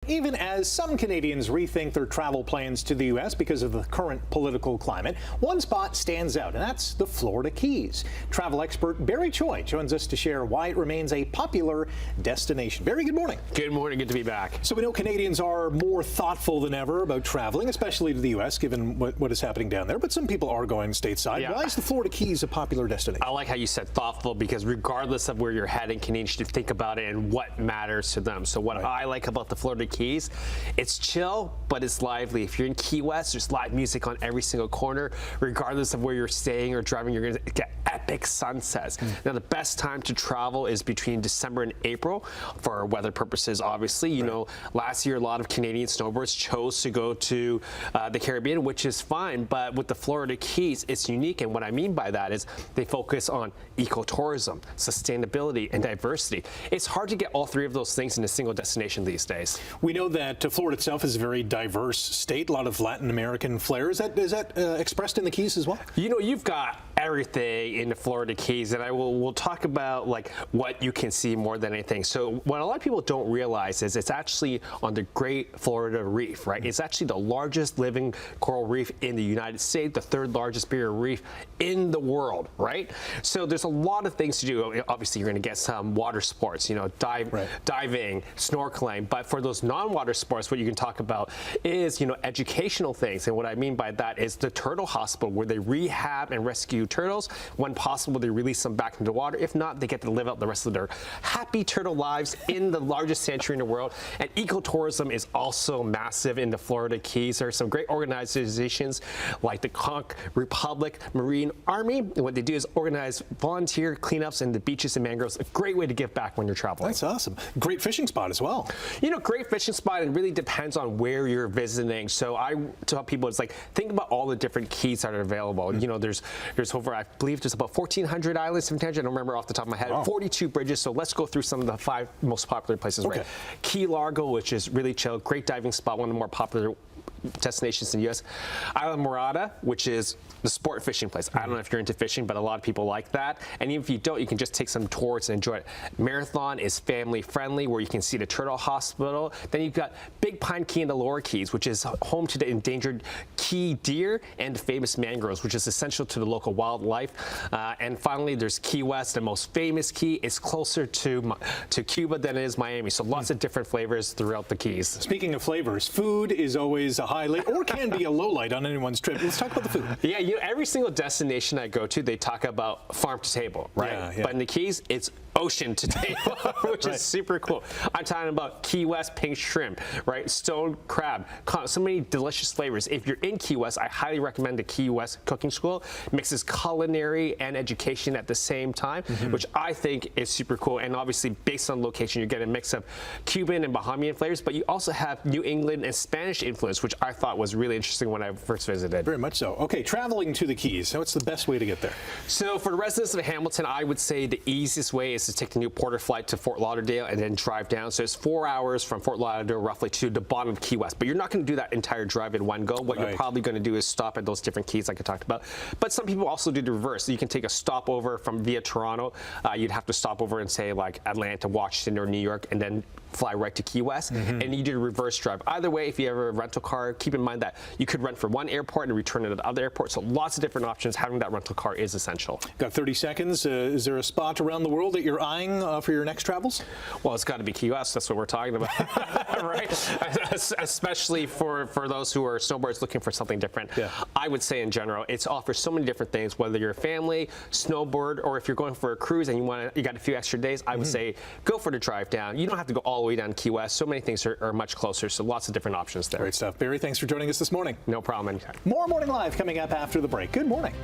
Even as some Canadians rethink their travel plans to the U.S. because of the current political climate, one spot stands out, and that's the Florida Keys. Travel expert Barry Choi joins us to share why it remains a popular destination. Barry, good morning. Good morning. Good to be back. So we know Canadians are more thoughtful than ever about traveling, especially to the U.S., given what is happening down there. But some people are going stateside. Yeah. Why is the Florida Keys a popular destination? I like how you said thoughtful, because regardless of where you're heading, Canadians should think about it and what matters to them. So what I like about the Florida Keys, it's chill, but it's lively. If you're in Key West, there's live music on every single corner. Regardless of where you're staying or driving, you're going to get epic sunsets. Now, the best time to travel is between December and April for weather purposes, obviously. You know, last year, a lot of Canadian snowboarders chose to go to the Caribbean, which is fine. But with the Florida Keys, it's unique. And what I mean by that is they focus on ecotourism, sustainability, and diversity. It's hard to get all three of those things in a single destination these days. We know that Florida itself is a very diverse state, a lot of Latin American flair. Is that expressed in the Keys as well? You know, you've got everything in the Florida Keys, and we'll talk about like what you can see more than anything. So what a lot of people don't realize is it's actually on the Great Florida Reef, right? It's actually the largest living coral reef in the United States, the third largest barrier reef in the world, right? So there's a lot of things to do. Obviously, you're going to get some water sports, you know, diving, snorkeling. But for those non-water sports, what you can talk about is, you know, educational things. And what I mean by that is the turtle hospital, where they rehab and rescue turtles. When possible, they release them back into the water. If not, they get to live out the rest of their happy turtle lives in the largest sanctuary in the world. And ecotourism is also massive in the Florida Keys. There are some great organizations like the Conch Republic Marine Army. And what they do is organize volunteer cleanups in the beaches and mangroves. A great way to give back when you're traveling. That's awesome. Great fishing spot as well. You know, great fishing spot, and really depends on where you're visiting. So I tell people, it's like, think about all the different keys that are available. You know, there's over, I believe there's about 1,400 islands, I don't remember off the top of my head, 42 bridges. So let's go through some of the 5 most popular places. Right? Key Largo, which is really chill, great diving spot, one of the more popular destinations in the U.S. Isla Morada, which is the sport fishing place. I don't know if you're into fishing, but a lot of people like that. And even if you don't, you can just take some tours and enjoy it. Marathon is family friendly, where you can see the Turtle Hospital. Then you've got Big Pine Key in the Lower Keys, which is home to the endangered key deer and the famous mangroves, which is essential to the local wildlife. And finally, there's Key West, the most famous key. It's closer to Cuba than it is Miami. So lots of different flavors throughout the Keys. Speaking of flavors, food is always a highlight, or can be a low light on anyone's trip. Let's talk about the food. Yeah, you know, every single destination I go to, they talk about farm to table, right? Yeah. But in the Keys, it's ocean to table, which is super cool. I'm talking about Key West pink shrimp, right? Stone crab, so many delicious flavors. If you're in Key West, I highly recommend the Key West Cooking School. It mixes culinary and education at the same time, which I think is super cool. And obviously, based on location, you get a mix of Cuban and Bahamian flavors, but you also have New England and Spanish influence, which I thought was really interesting when I first visited. Very much so. Okay, traveling to the Keys, what's the best way to get there? So for the residents of Hamilton, I would say the easiest way is to take the New Porter flight to Fort Lauderdale and then drive down. So it's 4 hours from Fort Lauderdale roughly to the bottom of Key West. But you're not going to do that entire drive in one go. What you're probably going to do is stop at those different keys like I talked about. But some people also do the reverse. So you can take a stopover from via Toronto. You'd have to stop over in, say, like Atlanta, Washington, or New York, and then fly right to Key West, and you do a reverse drive. Either way, if you have a rental car, keep in mind that you could rent for one airport and return it at the other airport. So lots of different options. Having that rental car is essential. Got 30 seconds. Is there a spot around the world that you're eyeing for your next travels? Well, it's got to be Key West. That's what we're talking about, right? Especially for those who are snowboarders looking for something different. I would say in general, it offers so many different things. Whether you're a family, snowboard, or if you're going for a cruise and you got a few extra days, I would say go for the drive down. You don't have to go all the way down Key West. So many things are much closer, so lots of different options there. Great stuff. Barry, thanks for joining us this morning. No problem. Anytime. More Morning Live coming up after the break. Good morning.